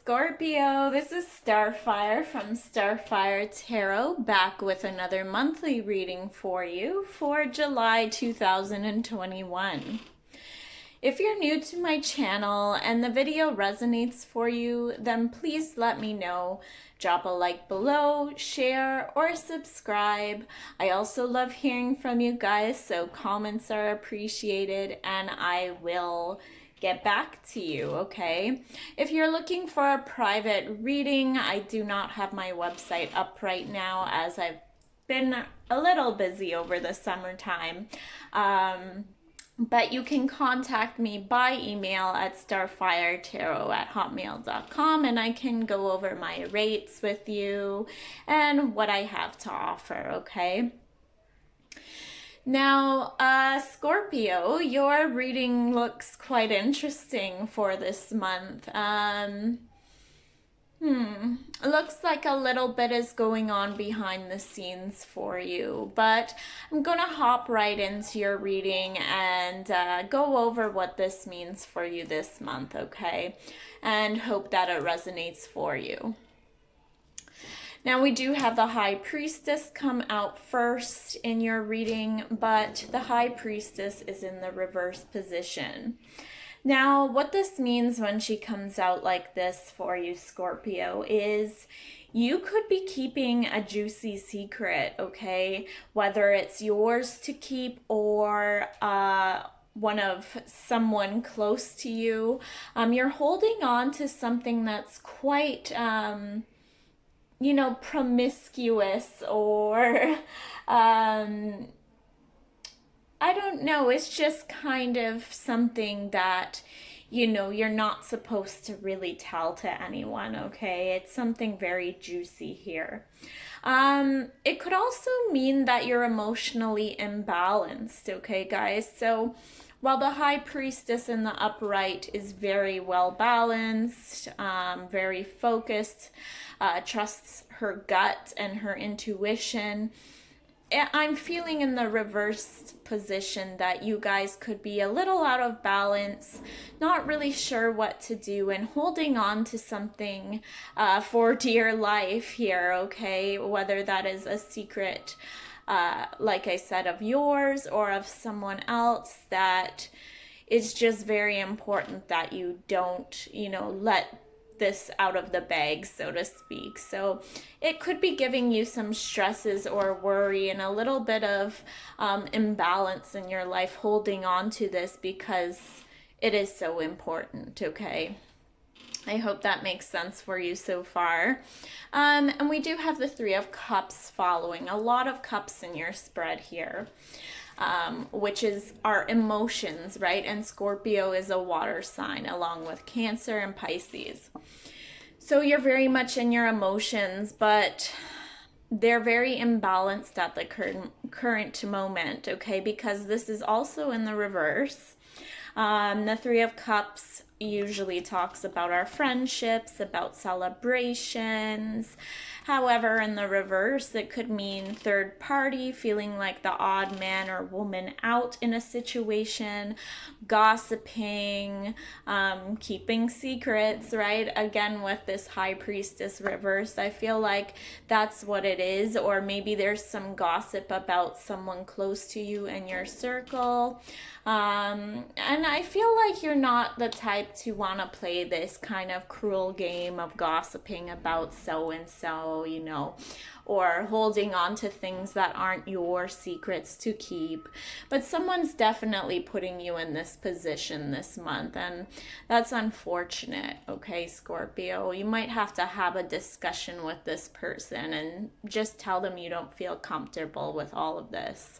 Scorpio, this is Starfire from Starfire Tarot, back with another monthly reading for you for July 2021. If you're new to my channel and the video resonates for you, then please let me know. Drop a like below, share, or subscribe. I also love hearing from you guys, so comments are appreciated and I will get back to you, okay? If you're looking for a private reading, I do not have my website up right now as I've been a little busy over the summertime. But you can contact me by email at starfiretarot@hotmail.com and I can go over my rates with you and what I have to offer, okay? Now, Scorpio, your reading looks quite interesting for this month. It looks like a little bit is going on behind the scenes for you, but I'm gonna hop right into your reading and go over what this means for you this month, okay? And hope that it resonates for you. Now we do have the High Priestess come out first in your reading, but the High Priestess is in the reverse position. Now, what this means when she comes out like this for you, Scorpio, is you could be keeping a juicy secret, okay? Whether it's yours to keep or one of someone close to you. You're holding on to something that's quite promiscuous or, I don't know, it's just kind of something that, you're not supposed to really tell to anyone, okay? It's something very juicy here. It could also mean that you're emotionally imbalanced, okay, guys? So while the High Priestess in the upright is very well balanced, very focused, trusts her gut and her intuition, I'm feeling in the reversed position that you guys could be a little out of balance, not really sure what to do, and holding on to something for dear life here, okay? Whether that is a secret, like I said, of yours or of someone else, that it's just very important that you don't, let this out of the bag, so to speak. So it could be giving you some stresses or worry and a little bit of imbalance in your life, holding on to this because it is so important, okay? I hope that makes sense for you so far. And we do have the Three of Cups following. A lot of cups in your spread here. Which is our emotions, right? And Scorpio is a water sign along with Cancer and Pisces. So you're very much in your emotions, but they're very imbalanced at the current moment, okay? Because this is also in the reverse. The Three of Cups usually talks about our friendships, about celebrations. However, in the reverse, it could mean third party, feeling like the odd man or woman out in a situation, gossiping, keeping secrets, right? Again, with this High Priestess reverse, I feel like that's what it is. Or maybe there's some gossip about someone close to you in your circle. And I feel like you're not the type to want to play this kind of cruel game of gossiping about so-and-so, or holding on to things that aren't your secrets to keep. But someone's definitely putting you in this position this month, and that's unfortunate, okay, Scorpio? You might have to have a discussion with this person and just tell them you don't feel comfortable with all of this.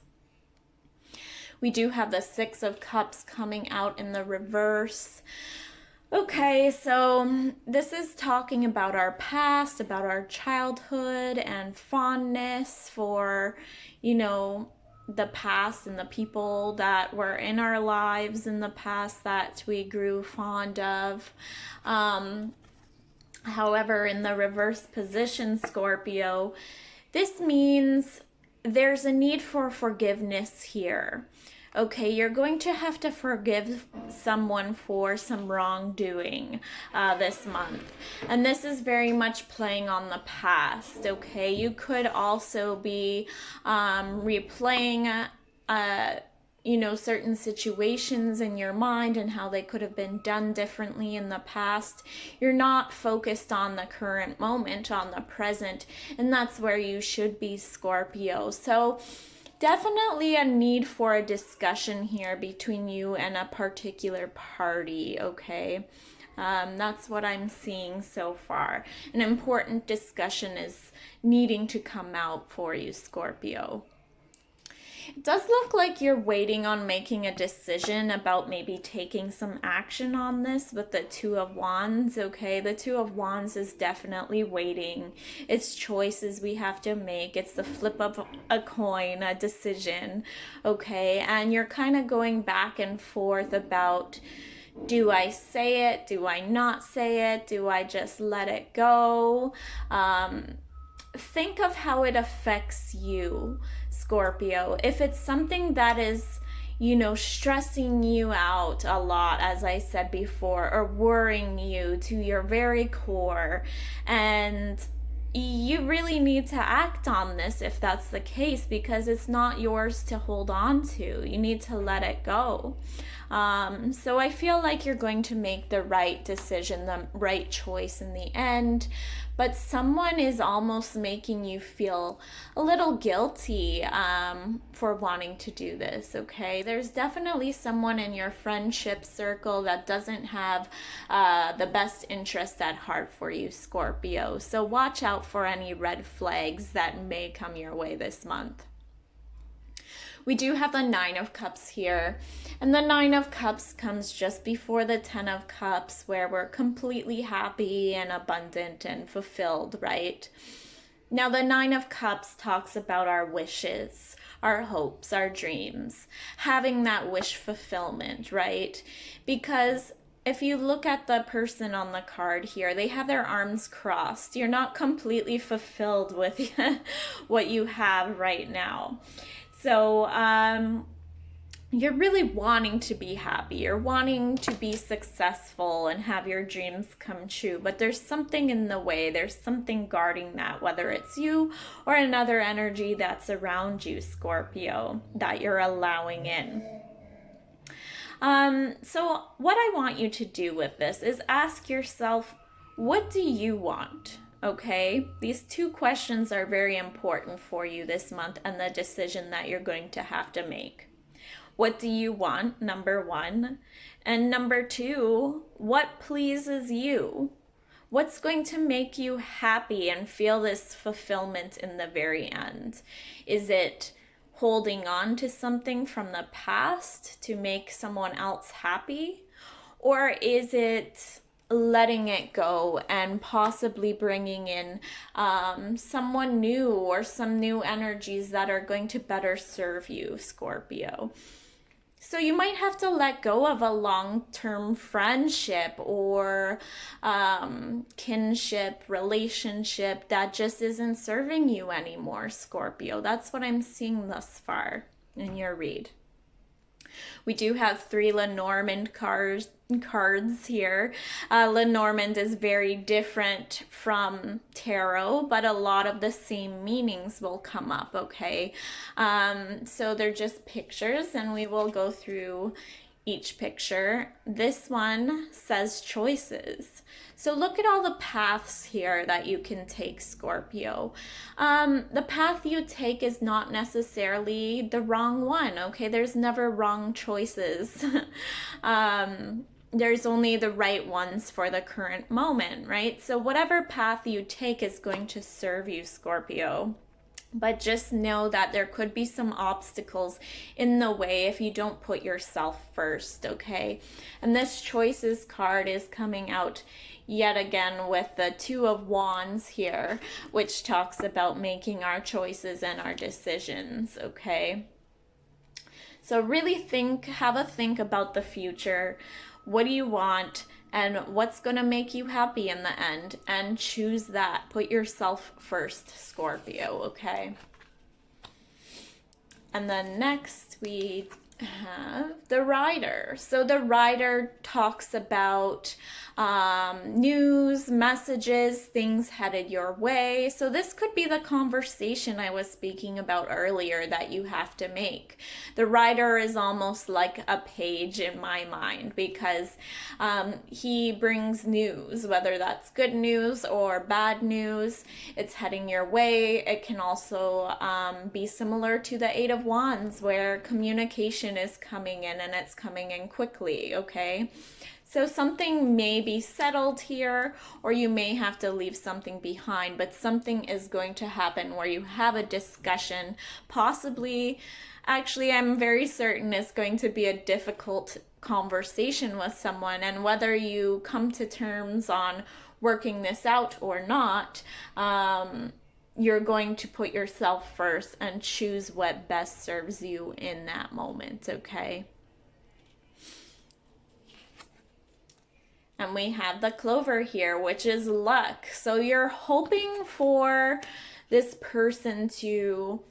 We do have the Six of Cups coming out in the reverse. Okay, so this is talking about our past, about our childhood and fondness for, the past and the people that were in our lives in the past that we grew fond of. However, in the reverse position, Scorpio, this means there's a need for forgiveness here. Okay, you're going to have to forgive someone for some wrongdoing this month. And this is very much playing on the past, okay? You could also be replaying certain situations in your mind and how they could have been done differently in the past. You're not focused on the current moment, on the present, and that's where you should be, Scorpio. So definitely a need for a discussion here between you and a particular party, okay? That's what I'm seeing so far. An important discussion is needing to come out for you, Scorpio. It does look like you're waiting on making a decision about maybe taking some action on this with the Two of Wands, okay? The Two of Wands is definitely waiting. It's choices we have to make. It's the flip of a coin, a decision, okay? And you're kind of going back and forth about, do I say it? Do I not say it? Do I just let it go? Think of how it affects you, Scorpio. If it's something that is, stressing you out a lot, as I said before, or worrying you to your very core, and you really need to act on this if that's the case, because it's not yours to hold on to. You need to let it go. So I feel like you're going to make the right decision, the right choice in the end, but someone is almost making you feel a little guilty for wanting to do this, okay? There's definitely someone in your friendship circle that doesn't have the best interest at heart for you, Scorpio. So watch out for any red flags that may come your way this month. We do have the Nine of Cups here, and the Nine of Cups comes just before the Ten of Cups, where we're completely happy and abundant and fulfilled, right? Now, the Nine of Cups talks about our wishes, our hopes, our dreams, having that wish fulfillment, right? Because if you look at the person on the card here, they have their arms crossed. You're not completely fulfilled with what you have right now. So you're really wanting to be happy. You're wanting to be successful and have your dreams come true. But there's something in the way. There's something guarding that, whether it's you or another energy that's around you, Scorpio, that you're allowing in. So what I want you to do with this is ask yourself, what do you want? Okay, these two questions are very important for you this month and the decision that you're going to have to make. What do you want, number one? And number two, what pleases you? What's going to make you happy and feel this fulfillment in the very end? Is it holding on to something from the past to make someone else happy? Or is it letting it go and possibly bringing in someone new or some new energies that are going to better serve you, Scorpio? So you might have to let go of a long-term friendship or kinship relationship that just isn't serving you anymore, Scorpio. That's what I'm seeing thus far in your read. We do have 3 Lenormand cards here. Lenormand is very different from tarot, but a lot of the same meanings will come up, okay? So they're just pictures, and we will go through each picture. This one says choices. So look at all the paths here that you can take, Scorpio. The path you take is not necessarily the wrong one, okay? There's never wrong choices. There's only the right ones for the current moment, right? So whatever path you take is going to serve you, Scorpio. But just know that there could be some obstacles in the way if you don't put yourself first, okay? And this choices card is coming out yet again with the 2 of Wands here, which talks about making our choices and our decisions, okay? So really have a think about the future. What do you want? And what's going to make you happy in the end? And choose that. Put yourself first, Scorpio, okay? And then next we have the rider. So the rider talks about news, messages, things headed your way. So this could be the conversation I was speaking about earlier that you have to make. The rider is almost like a page in my mind because he brings news, whether that's good news or bad news. It's heading your way. It can also be similar to the Eight of Wands, where communication is coming in and it's coming in quickly, okay? So something may be settled here, or you may have to leave something behind, but something is going to happen where you have a discussion, possibly, actually, I'm very certain it's going to be a difficult conversation with someone, and whether you come to terms on working this out or not, you're going to put yourself first and choose what best serves you in that moment, okay? And we have the clover here, which is luck. So you're hoping for this person to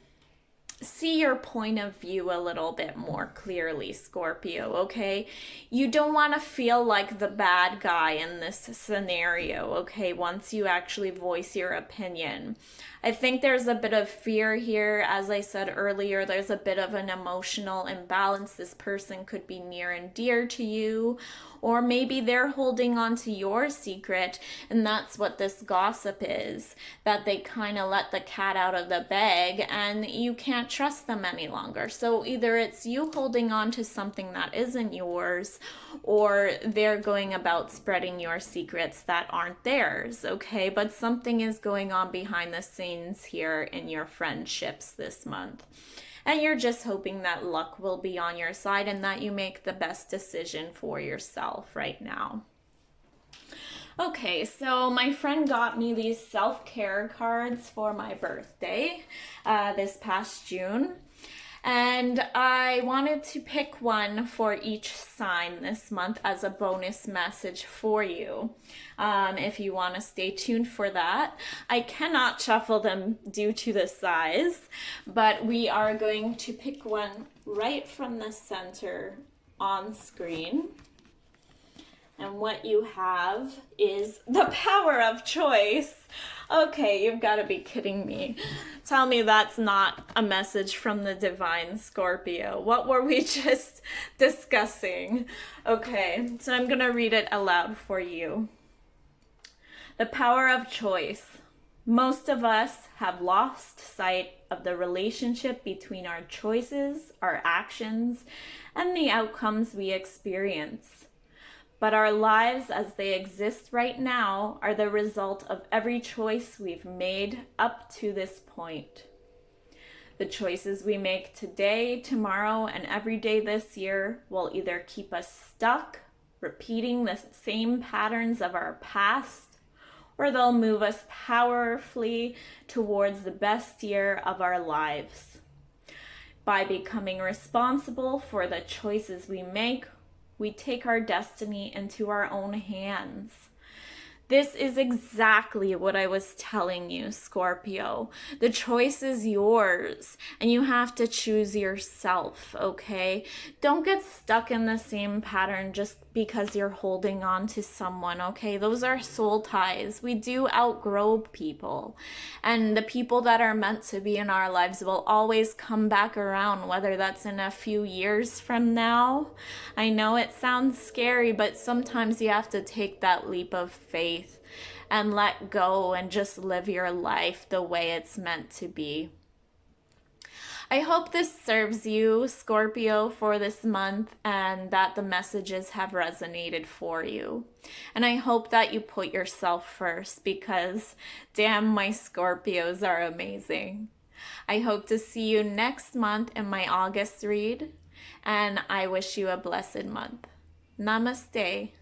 see your point of view a little bit more clearly, Scorpio, okay? You don't want to feel like the bad guy in this scenario, okay, once you actually voice your opinion. I think there's a bit of fear here. As I said earlier, there's a bit of an emotional imbalance. This person could be near and dear to you, or maybe they're holding on to your secret, and that's what this gossip is, that they kind of let the cat out of the bag and you can't trust them any longer. So either it's you holding on to something that isn't yours, or they're going about spreading your secrets that aren't theirs, okay? But something is going on behind the scenes here in your friendships this month. And you're just hoping that luck will be on your side and that you make the best decision for yourself right now. Okay, so my friend got me these self-care cards for my birthday this past June. And I wanted to pick one for each sign this month as a bonus message for you. If you want to stay tuned for that. I cannot shuffle them due to the size, but we are going to pick one right from the center on screen. And what you have is the power of choice. Okay, you've got to be kidding me. Tell me that's not a message from the divine, Scorpio. What were we just discussing? Okay, so I'm going to read it aloud for you. The power of choice. Most of us have lost sight of the relationship between our choices, our actions, and the outcomes we experience. But our lives as they exist right now are the result of every choice we've made up to this point. The choices we make today, tomorrow, and every day this year will either keep us stuck, repeating the same patterns of our past, or they'll move us powerfully towards the best year of our lives. By becoming responsible for the choices we make, we take our destiny into our own hands. This is exactly what I was telling you, Scorpio. The choice is yours, and you have to choose yourself, okay? Don't get stuck in the same pattern just because you're holding on to someone, okay? Those are soul ties. We do outgrow people, and the people that are meant to be in our lives will always come back around, whether that's in a few years from now. I know it sounds scary, but sometimes you have to take that leap of faith and let go and just live your life the way it's meant to be. I hope this serves you, Scorpio, for this month, and that the messages have resonated for you. And I hope that you put yourself first, because damn, my Scorpios are amazing. I hope to see you next month in my August read, and I wish you a blessed month. Namaste.